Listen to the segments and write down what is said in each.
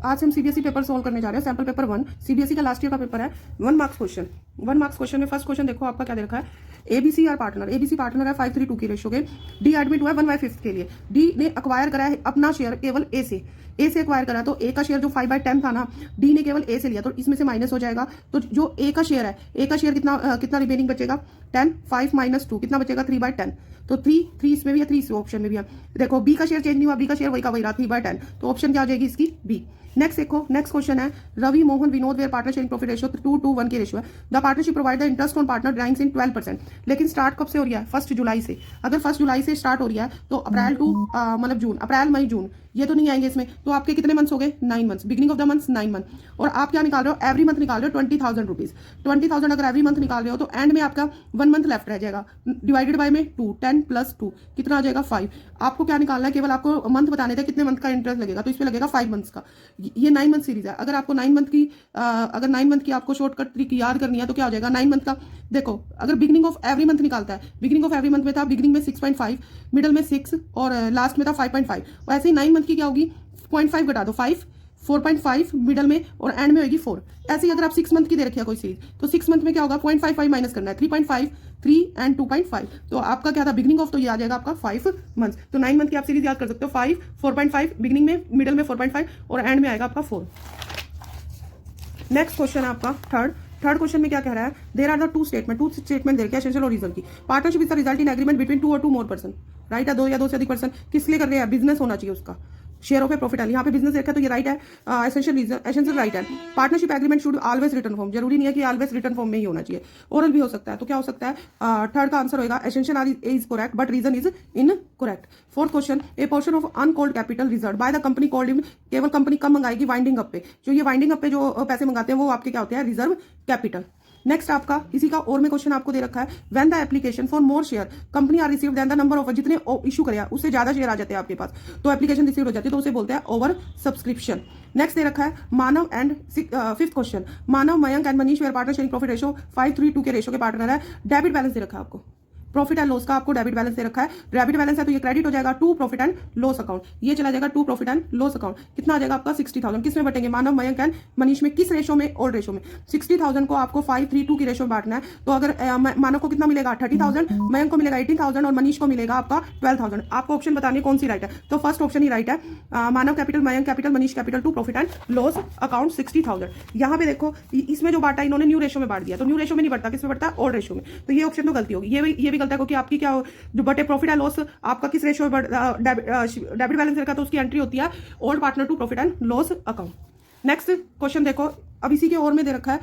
आज से हम सीबीएसई पेपर सोल्व करने जा रहे हैं। सैंपल पेपर 1 सीबीएसई का लास्ट ईयर का पेपर है। 1 मार्क्स क्वेश्चन। 1 मार्क्स क्वेश्चन में फर्स्ट क्वेश्चन देखो आपका क्या दे रखा है। ABC are partner, ABC partner है 5:3 की रेशो के। डी एडमिट हुआ है 1/5 के लिए। डी ने अक्वायर करा है अपना शेयर केवल ए से अक्वायर करा, तो ए का शेयर जो 5/10 था ना, डी ने केवल ए से लिया, तो इसमें से माइनस हो जाएगा। तो जो ए का शेयर है, ए का शेयर कितना रिमेनिंग बचेगा 10, 5 - 2 कितना बचेगा 3/10। तो 3 इसमें भी है, 3 इस ऑप्शन में भी है। देखो बी का शेयर चेंज नहीं हुआ, बी का शेयर वही का वही रहा 3/10, तो ऑप्शन क्या आ जाएगी इसकी बी। नेक्स्ट देखो, नेक्स्ट क्वेश्चन है Ravi Mohan Vinod were partner sharing profit ratio 2:1 की रेशियो है। The partnership provide the interest on partner drawings in 12%। लेकिन स्टार्ट कब से हो रही है 1 जुलाई से। अगर 1 जुलाई से स्टार्ट हो रही है तो अप्रैल टू मतलब जून, अप्रैल मई जून ये तो नहीं आएंगे इसमें, तो आपके कितने मंथ्स हो गए 9 months. Beginning of the month 9 month. और आप क्या निकाल रहे हो एवरी मंथ निकाल रहे हो 20,000 रुपीज। 20,000 अगर एवरी मंथ निकाल रहे हो तो एंड में आपका 1 मंथ लेफ्ट रह जाएगा, डिवाइडेड बाय में 2, 10 + 2 कितना आ जाएगा 5। आपको क्या निकालना है, केवल आपको मंथ बताने थे कितने मंथ का इंटरेस्ट लगेगा, तो इस पे लगेगा 5 मंथ्स का। ये 9 मंथ सीरीज है। अगर आपको 9 मंथ की अगर 9 मंथ की आपको शॉर्टकट ट्रिक याद करनी है तो क्या हो जाएगा 9 मंथ का। देखो अगर बिगिनिंग ऑफ एवरी मंथ निकालता है, बिगिनिंग ऑफ एवरी मंथ में था बिगिनिंग में 6.5, मिडल में 6 और लास्ट में था 5.5। वैसे ही 9 मंथ की क्या होगी 0.5 घटा दो 5, 4.5 मिडल में और एंड में होगी 4। ऐसे ही अगर आप 6 मंथ की दे रखी है कोई सीरीज, तो 6 मंथ में क्या होगा 0.55 माइनस करना है 3.5, 3 एंड 2.5। तो आपका क्या था बिगिनिंग ऑफ, तो ये आ जाएगा आपका 5 मंथ। तो 9 मंथ की आप सीरीज याद कर सकते हो 5, 4.5 बिगिनिंग में, मिडल में 4.5 और एंड में आएगा आपका 4। नेक्स्ट क्वेश्चन है आपका थर्ड क्वेश्चन में क्या कह रहा है, there are the two statement दे रखे एसेंशियल और रीजन की। Partnership is the result in agreement between 2 और 2 मोर पर्सन। राइट है, 2 या 2 से अधिक पर्सन। किस लिए कर रहे हैं, बिजनेस होना चाहिए उसका, शेयर ऑफ ए प्रॉफिट है। यहाँ पे बिजनेस देखा तो ये राइट है, एसेंशियल राइट है। Partnership agreement should always return form, जरूरी नहीं है कि ऑलवेज रिटर्न फॉर्म में ही होना चाहिए, ओरल भी हो सकता है। तो क्या हो सकता है, थर्ड का आंसर होगा essential is correct but reason is incorrect. Fourth question, a portion of uncalled capital reserve by the company called in, केवल कंपनी कम मंगाएगी वाइंडिंग अप पे, जो ये वाइंडिंग अप पे जो पैसे मंगाते हैं वो आपके क्या होते हैं रिजर्व कैपिटल। नेक्स्ट आपका इसी का और में क्वेश्चन आपको दे रखा है, when the application for more share company are received then the number of, जितने इशू करे उससे ज्यादा शेयर आ जाते हैं आपके पास तो एप्लीकेशन रिसीव हो जाती है, तो उसे बोलते हैं ओवर सब्सक्रिप्शन। नेक्स्ट दे रखा है Manav and fifth question, Manav Mayank and Manish were partner sharing profit ratio 5:2 के रेशो के पार्टनर है। डेबिट बैलेंस दे रखा है आपको, प्रॉफिट एंड लॉस का आपको डेबिट बैलेंस दे रखा है। डेबिट बैलेंस है तो ये क्रेडिट हो जाएगा to profit and loss account, ये चला जाएगा to profit and loss account. कितना आ जाएगा आपका 60,000। किस में बटेंगे, मानव मयंक एंड मनीष में, किस रेशो में, ओल्ड रेशो में। 60,000 को आपको 5:3 की रेशो में बांटना है, तो अगर मानव को कितना मिलेगा 30,000, मयंक को मिलेगा 18,000 और मनीष को मिलेगा आपका 12,000। आपको ऑप्शन बतानी कौन सी राइट है, तो फर्स्ट ऑप्शन ही राइट है, Manav capital, Mayank capital, Manish capital to profit and loss account 60,000। यहाँ पे देखो इसमें जो बांटा इन्होंने न्यू रेशो में बांट दिया, तो न्यू रेशो में नहीं बढ़ता, किस में बढ़ता है ओल्ड रेशो में, तो ये ऑप्शन तो गलती होगी। ये भी गलत है क्योंकि आपकी क्या जो बटे प्रॉफिट एंड लॉस आपका किस रेशियो में डेबिट बैलेंस रखा, तो उसकी एंट्री होती है old partner to profit and loss account. Next question देखो, अब इसी के और में दे रखा है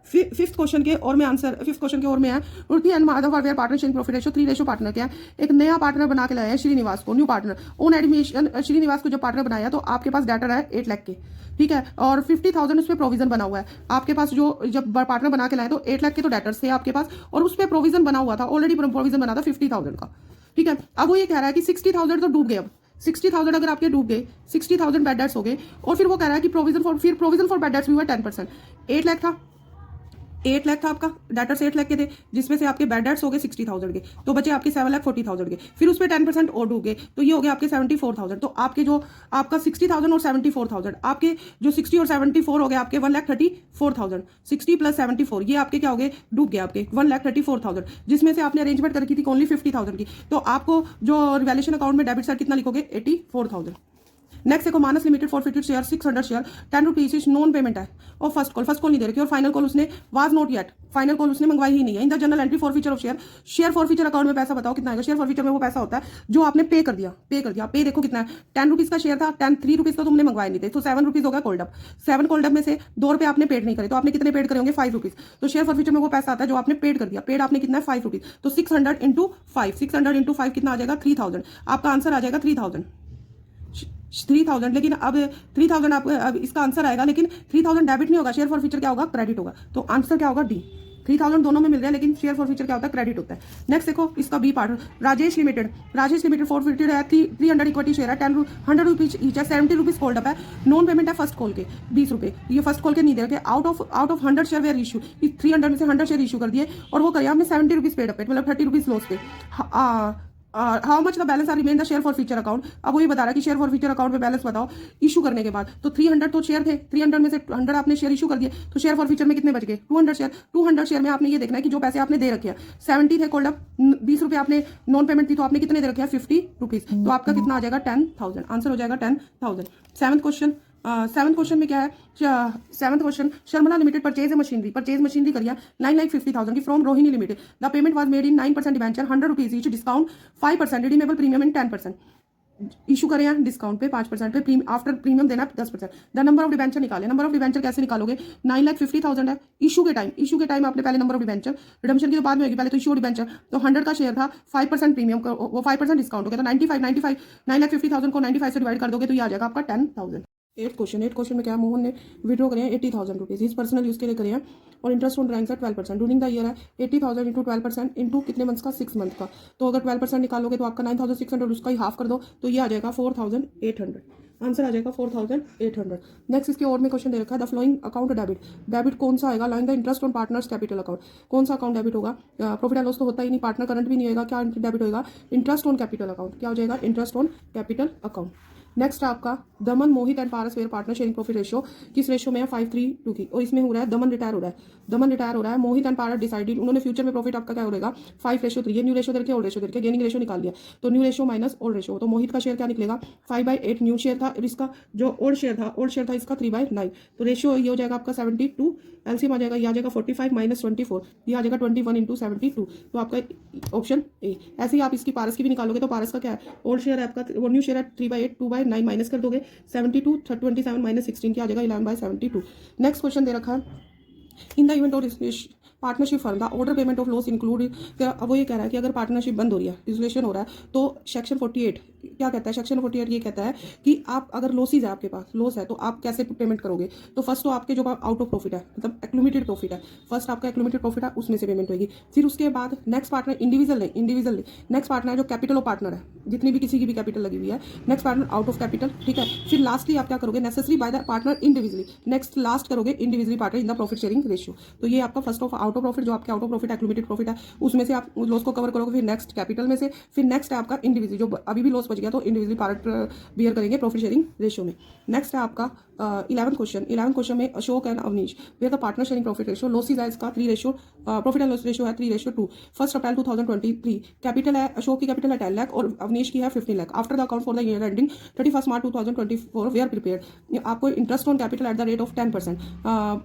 फिफ्थ क्वेश्चन के और में आंसर, फिफ्थ क्वेश्चन के और में है उर्ती and Madhav are were partner sharing profit ratio 3 ratio partner क्या है। एक नया पार्टनर बना के लाया है श्रीनिवास को, new partner on admission. Srinivas को जब पार्टनर बनाया तो आपके पास डेटर है 8 लाख के, ठीक है, और 50,000 उस पर प्रोविजन बना हुआ है आपके पास। जो जब पार्टनर बना के लाए तो 8 लाख के तो डेटर्स थे आपके पास और उस पर प्रोविजन बना हुआ था, ऑलरेडी प्रोविजन बना था 50,000 का, ठीक है। अब वो ये कह रहा है कि 60,000 तो डूब गए, अब 60,000 अगर आपके डूब गए, 60,000 बैड डेट्स हो गए, और फिर वो कह रहा है कि प्रोविजन फॉर बैड डेट्स भी हुआ 10%। 8 लाख था आपका, डेटर्स 8 लाख के थे, जिसमें से आपके बैड डेट्स हो गए 60,000 के, तो बचे आपके 7,40,000 के, फिर उस पर 10% और डूब गए, तो ये हो गया आपके 74,000। तो आपके जो आपका 60,000 और 74,000, आपके जो 60 और 74 हो गए आपके 1,34,000, 60 + 74 ये आपके क्या हो गए, डूब गए आपके 1,34,000, जिसमें से आपने अरेंजमेंट कर रखी थी ओनली 50,000 की, तो आपको जो रिवैल्यूएशन अकाउंट में डेबिट साइड कितना लिखोगे 84,000। नेक्स्ट देखो, Manas limited forfeited share 600 share 10 rupees is non payment है, और फर्स्ट कॉल नहीं दे रखी, और फाइनल कॉल उसने was not yet, final call उसने मंगवाई ही नहीं है। In the journal entry forfeiture of share forfeiture account में पैसा बताओ कितना आएगा। शेयर फॉरफीचर में वो पैसा होता है जो आपने पे कर दिया, पे देखो कितना है, 10 रुपीज का शेयर था, 3 रुपीज तो तुमने मंगवाए नहीं थे, तो 7 रुपीज होगा कोल्ड अप। 7 कोल्ड अप में से 2 रुपए आपने पेड नहीं करे, तो आपने कितने पेड करे होंगे 5 रुपीज। तो शेयर फॉरफीचर में वो पैसा आता है जो आपने पेड कर दिया, पेड आपने कितना है 5 रुपीज, तो 600 × 5, 600 × 5 कितना आ जाएगा 3,000। आपका आंसर आ जाएगा 3,000। लेकिन अब 3,000 आप अब इसका आंसर आएगा, लेकिन 3,000 डेबिट नहीं होगा, शेयर फॉर फ्यूचर क्या होगा क्रेडिट होगा, तो आंसर क्या होगा डी। 3,000 दोनों में मिल रहा है, लेकिन शेयर फॉर फ्यूचर क्या होता है क्रेडिट होता है। नेक्स्ट देखो इसका B part, Rajesh limited forfeited है 300 इक्विटी शेयर है 100 रुपीज ईच है, 70 रुपीज कोल्ड अप है, नॉन पेमेंट है फर्स्ट कॉल के 20 रुपए, ये फर्स्ट कॉल के नहीं दे रखे। Out of 100 share were issue, 300 में से 100 शेयर इशू कर दिए और वो करिए आपने 70 रुपीज पेड अप, मतलब 30 रुपीज लॉस पे। How much the balance are remain the share forfeiture account. अब वही बता रहा है कि शेयर फॉर फ्यूचर अकाउंट में बैलेंस बताओ इशू करने के बाद। तो 300 तो शेयर थे, 300 में से 100 आपने शेयर इशू कर दिए, तो शेयर फॉर फ्यूचर में कितने बच गए? 200 शेयर। 200 शेयर में आपने ये देखना है कि जो पैसे आपने दे रखे हैं 70 थे कोल्ड अप, 20 रुपये आपने नॉन पेमेंट थी, तो आपने कितने दे रखे हैं? 50 रुपीज। तो आपका कितना आ जाएगा? 10,000। आंसर हो जाएगा 10,000। सेवंथ क्वेश्चन, सेवंथ क्वेश्चन में क्या है? Seventh question, Sharmila limited purchase machinery, purchase machinery करिए 9,50,000 की from Rohini limited. The payment was made in 9% debenture, 100 rupees each, discount 5%, redeemable premium in 10%। Issue करें हैं डिस्काउंट पे 5% पे, आफ्टर प्रीमियम देना 10%। द नंबर ऑफ डिबेंचर निकाले। नंबर ऑफ डिबेंचर कैसे निकालोगे? 9,50,000 है इशू के टाइम, इशू के टाइम आपने पहले नंबर ऑफ डिबेंचर, रिडम्पशन की तो बाद में होगी, पहले तो इशू डिबेंचर। तो 100 का शेयर था, 5% प्रीमियम, वो 5% डिस्काउंट हो गया, तो 95 9,50,000 को 95 से डिवाइड कर दोगे तो ये आ जाएगा आपका 10,000। एट क्वेश्चन में क्या है? मोहन ने विड्रॉ करे हैं 80,000 रुपीज, इस पर्सनल यूज के लिए करे हैं, और इंटरेस्ट ऑन ड्राइंग्स है 12%। ड्यूरिंग द ईयर है 80,000 इंटू 12% इंटू कितने मंथ्स का? 6 मंथ का। तो अगर 12% निकालोगे तो आपका 9,600, उसका ही हाफ कर दो तो ये आ जाएगा 4,800। आंसर आ जाएगा 4,800। नेक्स्ट इसके और में क्वेश्चन दे रखा है the flowing account debit. Debit कौन सा आएगा? Line the interest on partners capital account. कौन सा अकाउंट डेबिट होगा? प्रॉफिट एंड लॉस तो होता ही नहीं, पार्टनर करंट भी नहीं होगा, क्या डेबिट होगा? Interest on capital account. क्या हो जाएगा? Interest on capital account. Next आपका Daman, Mohit and Paras were partner sharing profit ratio किस रेशियो में है? 5:3 की। और इसमें हो रहा है दमन रिटायर हो रहा है, दमन रिटायर हो रहा है। मोहित एंड पारस डिसाइडेड, उन्होंने फ्यूचर में प्रॉफिट आपका क्या हो रहेगा? 5:3। ये न्यू रेशियो करके ओल्ड रेशियो करके गेनिंग रेशियो निकाल लिया, तो new ratio minus old ratio. तो मोहित का शेयर क्या निकलेगा? 5/8 न्यू शेयर था, इसका जो ओल्ड शेयर था इसका 3/9। तो रेशियो ये हो जाएगा आपका 72। एलसीएम आ जाएगा, ये आ जाएगा 45 माइनस 24, ये आ जाएगा 21 इंटू 72। तो आपका ऑप्शन ए। ऐसे ही आप इसकी पारस की भी निकालोगे, तो पारस का क्या है? ओल्ड शेयर है आपका, वो न्यू शेयर है 3/8, 2/9 माइनस कर दोगे 72, 27 माइनस 16 क्या आ जाएगा? 11/72। नेक्स्ट क्वेश्चन दे रखा है in the event of partnership firm the order payment of loss include. अब वो ये कह रहा है कि अगर पार्टनरशिप बंद हो रही है, डिसोलिएशन हो रहा है, तो सेक्शन 48 क्या कहता है? सेक्शन 48 ये कहता है कि आप अगर लॉसेज है, आपके पास लॉस है, तो आप कैसे पेमेंट करोगे? तो फर्स्ट तो आपके जो आउट ऑफ प्रॉफिट है, मतलब एक्लूमेटेड प्रॉफिट है, फर्स्ट आपका एक्लूमेटेड प्रॉफिट है उसमें से पेमेंट होगी। फिर उसके बाद नेक्स्ट पार्टनर, इंडिविजुअल नहीं, नेक्स्ट पार्टनर है जो कैपिटल ऑफ पार्टनर है, जितनी भी किसी की भी कैपिटल लगी हुई है, next partner out of capital, ठीक है। फिर लास्टली आप क्या करोगे? Necessary by the partner individually, next last करोगे individually partner in the profit sharing ratio. तो ये आपका first of out of profit, जो आपके out of profit accumulated profit है, उसमें से आप लॉस को कवर करोगे। फिर नेक्स्ट कैपिटल में से, फिर नेक्स्ट है आपका इंडिविजुअल, जो अभी भी लॉस बच गया तो इंडिविजुअली पार्ट बियर करेंगे प्रॉफिट शेयरिंग रेशियो में। नेक्स्ट है आपका 11th क्वेश्चन में Ashok and Avneesh were the partner sharing profit ratio. Losses है इसका 3 ratio, profit and loss ratio है 3:2। 1 अप्रैल 2023 कैपिटल है, अशोक की कैपिटल है 10 लाख और अवनीश की है 15 lakh. After the account for the year ending 31 March 2024 we are prepare. आपको interest on capital at the rate of 10%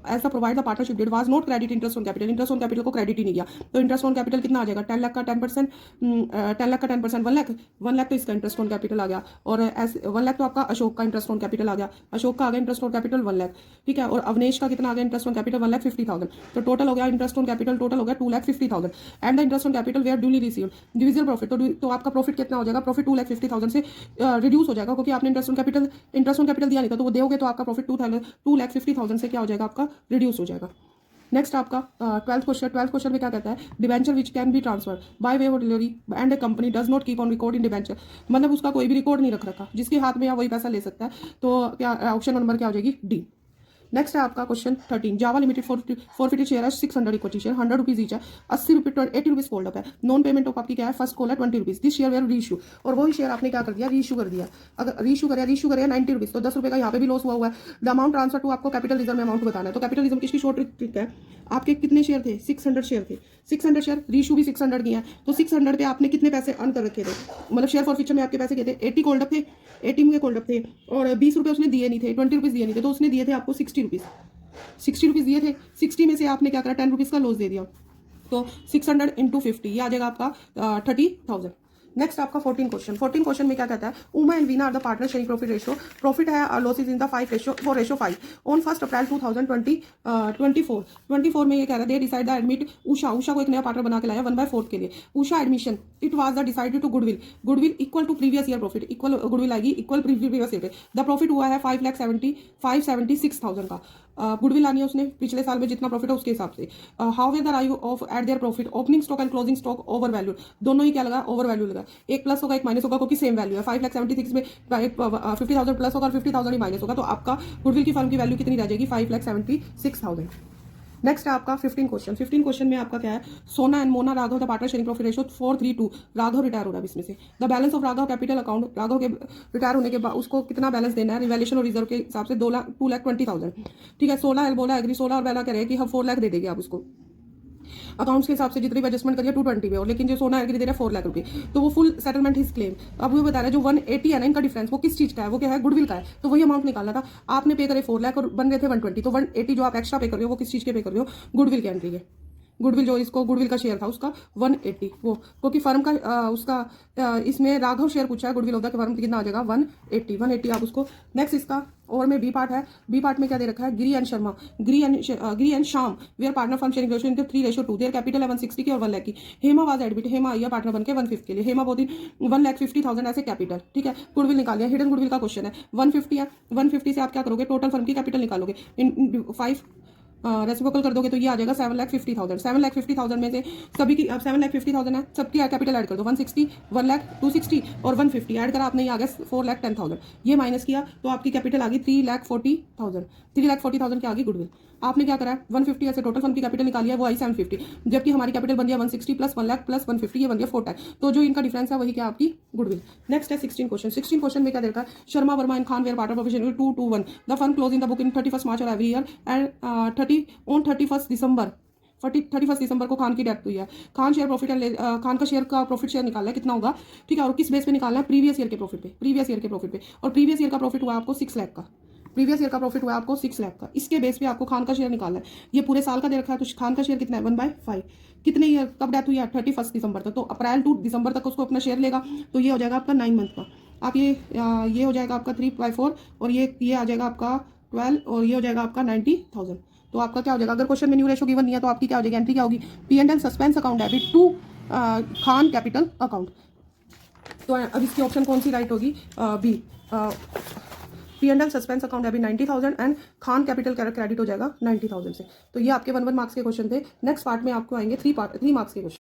as the provide the partnership deed was not credit interest on capital. Interest on capital को credit ही नहीं किया, तो interest on capital कितना आ जाएगा? 10 लाख का 10%, 10 लाख का 10% 1 लाख तो इसका इंटरेस्ट ऑन कैपिटल आ गया, और 1 लाख तो आपका अशोक का इंटरेस्ट ऑन कैपिटल आ गया, अशोक का आ गया इंटरेस्ट ऑन कैपिटल 1 लाख, ठीक है। और अवनेश का कितना आ गया इंटरेस्ट ऑन कैपिटल? 1,50,000। तो टोटल हो गया इंटरेस्ट ऑन कैपिटल, टोटल हो गया 2,50,000 and the interest on capital were duly received divisible profit. तो आपका प्रॉफिट कितना हो जाएगा? प्रॉफिट 2,50,000 से रिड्यूस हो जाएगा, क्योंकि आपने इंटरेस्ट ऑन कैपिटल दिया नहीं था, तो वो दोगे तो आपका प्रॉफिट 2,50,000 से क्या हो जाएगा? आपका रिड्यूस हो जाएगा। नेक्स्ट आपका 12th क्वेश्चन में क्या कहता है? Debenture which can be transfer by way of delivery and A company does not keep on record in debenture, मतलब उसका कोई भी रिकॉर्ड नहीं रख रखा, जिसके हाथ में या वही पैसा ले सकता है। तो क्या ऑप्शन नंबर क्या हो जाएगी? डी। नेक्स्ट है आपका क्वेश्चन 13 जावा लिमिटेड फॉरफिटेड शेयर है 600 इक्विटी शेयर, 100 रुपीज ईच है, 80 रुपये 80 रुपीज फोल्ड अप है। नॉन पेमेंट ऑफ आपकी क्या है? फर्स्ट कॉल है 20 rupees, this share were reissue, और वही शेयर आपने क्या कर दिया? रीइश्यू कर दिया। अगर रीइश्यू करें 90 रुपीज, तो 10 रुपये का यहाँ पे भी लॉस हुआ है। द अमाउंट ट्रांसफर टू आपको कैपिटल रिजर्व में अमाउंट बताना है। तो कैपिटल रिजर्व किसकी शॉर्ट ट्रिक है? आपके कितने शेयर थे? 600 शेयर थे, 600 शेयर, रीइश्यू भी 600 की है, तो 600 पे आपने कितने पैसे अर्न कर रखे थे? मतलब शेयर फॉर फ्यूचर में आपके पैसे कितने? 80 कोल्ड अप थे, 80 में कोल्ड अप थे, और 20 रुपये उसने दिए नहीं थे, 20 रुपीज दिए नहीं थे, तो उसने दिए थे आपको 60 रुपीज, 60 रुपीज दिए थे। 60 में से आपने क्या करा? 10 रुपीज का लॉस दे दिया, तो 600 इंटू 50 ये आ जाएगा आपका 30,000। नेक्स्ट आपका 14 क्वेश्चन में क्या कहता है? Uma and Veena are the partner sharing profit ratio, profit है losses in the 4:5 on 1 April 2024 में ये कह रहा है they decide the admit Usha को एक नया पार्टनर बना के लाया 1/4 के लिए। Usha admission it was the decided to goodwill equal to previous year profit, equal goodwill आएगी equal previous year. The profit हुआ है 5,76,000 का। गुडविल आनी है उसने पिछले साल में जितना प्रॉफिट है उसके हिसाब से। How whether are you of at their profit opening stock and closing stock over value, दोनों ही क्या लगा? ओवर वैल्यू लगा। एक प्लस होगा एक माइनस होगा, क्योंकि सेम वैल्यू है। 5,76,000 में 50,000 प्लस होगा और 50,000 ही माइनस होगा, तो आपका गुडविल की फर्म की वैल्यू कितनी रह जाएगी? 5,76,000। नेक्स्ट है आपका 15 क्वेश्चन। 15 क्वेश्चन में आपका क्या है, सोना and Mona Raghav the partner sharing profit ratio 4:3:2। Raghav retire हो रहा है इसमें से। The balance of Raghav capital account, Raghav के रिटायर होने के बाद उसको कितना बैलेंस देना है रिवैल्यूएशन और रिजर्व के हिसाब से 2,20,000। ठीक है, 16 बोला एग्री, 16 और बेला कह रहे हैं कि हम 4 लाख दे देंगे आप उसको अकाउंट्स के हिसाब से जितनी भी एडजस्टमेंट करिए 220 में, और लेकिन जो सोना एग्री दे रहा है 4 लाख रुपए, तो वो फुल सेटलमेंट हिज क्लेम। अब वो बता रहा है जो 180 है ना इनका डिफरेंस, वो किस चीज का है, वो क्या है, गुडविल का है। तो वही अमाउंट निकालना था। आपने पे करे 4 लाख और बन रहे थे 120, तो 180 जो आप एक्स्ट्रा पे कर रहे हो वो किस चीज के पे कर रहे हो, गुडविल की एंट्री है। गुडविल जो इसको गुडविल का शेयर था उसका 180, वो क्योंकि फर्म का उसका इसमें राघव शेयर पूछा है गुडविल ऑफ द फर्म कितना आ जाएगा 180 आप उसको। नेक्स्ट इसका और में बी पार्ट है। बी पार्ट में क्या दे रखा है, Giri and Sharma, Giri and Shyam we are partner firm sharing ratio into 3:2। Their capital है 160 की और 1 लाख की। हेमा वाज एडमिट, हेमा आई है पार्टनर बन के 150 के लिए। हेमा बोती 1,50,000 ऐसे कैपिटल। ठीक है, गुडविल निकालिए, हिडन गुडविल का क्वेश्चन है। 150 है, 150 से आप क्या करोगे, टोटल फर्म की कैपिटल निकालोगे, इन 5 रेसिप्रोकल कर दोगे तो ये आ जाएगा 7,50,000। 7,50,000 में से सभी की, अब 7,50,000 है, सबकी कैपिटल ऐड कर दो, 160, 1 लाख, 260 और 150 ऐड करा आपने, ये आ गया 4,10,000। ये माइनस किया तो आपकी कैपिटल आ गई 3,40,000। 3,40,000 की आ गई गुडविल। आपने क्या करा है, 150 ऐसे टोटल फर्म की कैपिटल निकाली है, वो आई 750, जबकि हमारी कैपिटल बन गया 160 प्लस 1 लाख प्लस 150, ये बन गया 4 टाइम। तो जो इनका डिफरेंस है वही क्या आपकी गुडविल। नेक्स्ट है 16 क्वेश्चन। 16 क्वेश्चन में क्या देखा है, Sharma Verma and Khan were partner professional 2:1। The firm close in the book in 31 March और every year end 31 December 31 December को खान की डेथ हुई है। Khan share profit and Khan का शेयर का प्रॉफिट शेयर निकालना है, कितना होगा। ठीक है, और किस बेस पे निकालना है, प्रीवियस ईयर के प्रॉफिट पे, प्रीवियस ईयर के प्रॉफिट पे। और प्रीवियस ईयर का प्रॉफिट हुआ आपको 6 लाख का, प्रीवियस ईयर का प्रॉफिट हुआ आपको 6 लाख का। इसके बेस पे आपको खान का शेयर निकालना है। ये पूरे साल का दे रखा है, तो खान का शेयर कितना है 1/5। कितने ईयर, कब डेथ हुई है 31 दिसंबर तक, तो अप्रैल टू दिसंबर तक उसको अपना शेयर लेगा, तो ये हो जाएगा आपका 9 मंथ का। आप ये हो जाएगा आपका 3/4 और ये आ जाएगा आपका 12 और ये हो जाएगा आपका 90,000। तो आपका क्या हो जाएगा, अगर क्वेश्चन में न्यू रेशो गिवन नहीं है तो आपकी क्या हो जाएगी, एंट्री क्या होगी, P&L suspense account debit to Khan capital account. तो अब इसकी ऑप्शन कौन सी राइट होगी, B. P&L suspense account debit 90,000 and Khan capital credit हो जाएगा 90,000 से। तो ये आपके 1 मार्क्स के क्वेश्चन थे। नेक्स्ट पार्ट में आपको आएंगे 3 मार्क्स के क्वेश्चन।